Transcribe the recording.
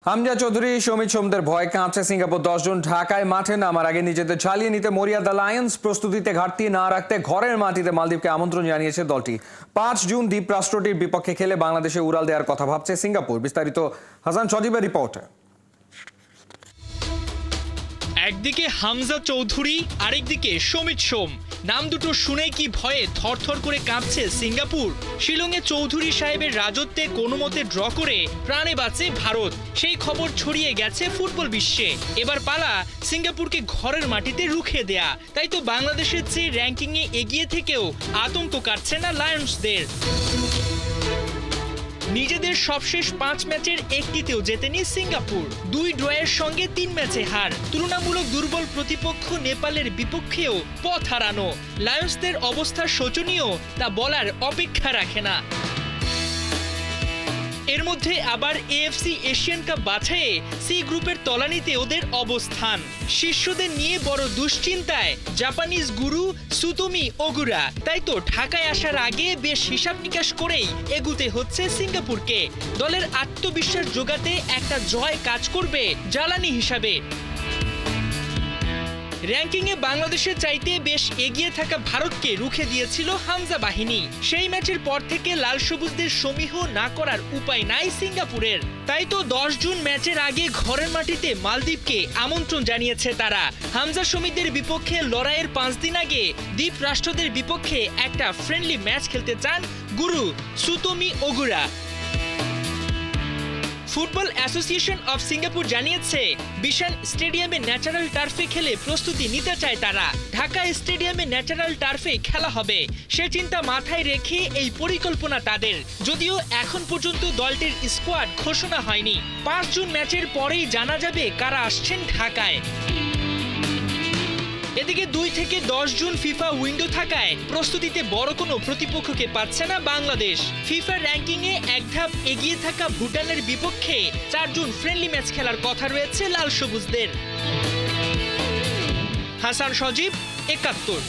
হামজা চৌধুরী, সমিত সোমদের ভয় কাঁপছে সিঙ্গাপুর। 10 জন ঢাকায় মাঠে নামার আগে নিজেদের ঝালিয়ে নিতে মরিয়া দ্য লায়ন্স। প্রস্তুতিতে ঘাটতি না রাখতে ঘরের মাটিতে মালদ্বীপকে আমন্ত্রণ জানিয়েছে দলটি। 5 জুন দ্বীপ রাষ্ট্রটির বিপক্ষে খেলে বাংলাদেশে উড়াল দেওয়ার কথা ভাবছে সিঙ্গাপুর। বিস্তারিত হাসান সজীবের রিপোর্টে। একদিকে হামজা চৌধুরী, আরেকদিকে সমিত সোম। নাম দুটো শুনেই কি ভয়ে থরথর করে কাঁপছে সিঙ্গাপুর। শিলংয়ে চৌধুরী সাহেবের রাজত্বে কোনো মতে ড্র করে প্রাণে বাঁচে ভারত। সেই খবর ছড়িয়ে গেছে ফুটবল বিশ্বে। এবার পালা সিঙ্গাপুরকে ঘরের মাটিতে রুখে দেয়া। তাই তো বাংলাদেশের চেয়ে র্যাঙ্কিংয়ে এগিয়ে থেকেও আতঙ্ক কাটছে না লায়ন্সদের। নিজেদের সবশেষ 5 ম্যাচের একটিতেও জেতেনি সিঙ্গাপুর। 2 ড্রয়ের সঙ্গে 3 ম্যাচে হার। তুলনামূলক দুর্বল প্রতিপক্ষ নেপালের বিপক্ষেও পথ হারানো। লায়ন্সদের অবস্থা শোচনীয় তা বলার অপেক্ষা রাখে না। এর মধ্যে আবার এএফসি এশিয়ান কাপ বাছাইয়ে সি গ্রুপের তলানিতে ওদের অবস্থান। শিষ্যদের নিয়ে বড় দুশ্চিন্তায় জাপানিজ গুরু সুতোমি ওগুরা। তাই তো ঢাকায় আসার আগে বেশ হিসাব নিকাশ করেই এগুতে হচ্ছে সিঙ্গাপুরকে। দলের আত্মবিশ্বাস জোগাতে একটা জয় কাজ করবে জ্বালানি হিসাবে। র্যাঙ্কিংয়ে বাংলাদেশের চাইতে বেশ এগিয়ে থাকা ভারতকে রুখে দিয়েছিল হামজা বাহিনী। সেই ম্যাচের পর থেকে লাল সবুজদের সমীহ না করার উপায় নাই সিঙ্গাপুরের। তাই তো 10 জুন ম্যাচের আগে ঘরের মাটিতে মালদ্বীপকে আমন্ত্রণ জানিয়েছে তারা। হামজা সমিতদের বিপক্ষে লড়াইয়ের 5 দিন আগে দ্বীপ রাষ্ট্রদের বিপক্ষে একটা ফ্রেন্ডলি ম্যাচ খেলতে চান গুরু সুতোমি ওগুরা। ফুটবল অ্যাসোসিয়েশন অফ সিঙ্গাপুর জানিয়েছে বিশান স্টেডিয়ামে ন্যাচারাল টার্ফে খেলে প্রস্তুতি নিতে চায় তারা। ঢাকা স্টেডিয়ামে ন্যাচারাল টার্ফে খেলা হবে সে চিন্তা মাথায় রেখে এই পরিকল্পনা তাদের। যদিও এখন পর্যন্ত দলটির স্কোয়াড ঘোষণা হয়নি। 5 জুন ম্যাচের পরেই জানা যাবে কারা আসছেন ঢাকায়। এদিকে 2 থেকে 10 জুন ফিফা উইন্ডো থাকায় প্রস্তুতিতে বড় কোনো প্রতিপক্ষকে পাচ্ছে না বাংলাদেশ। ফিফা র্যাঙ্কিংয়ে এক ধাপ এগিয়ে থাকা ভুটানের বিপক্ষে 4 জুন ফ্রেন্ডলি ম্যাচ খেলার কথা রয়েছে লাল সবুজদের। হাসান সজীব, 71।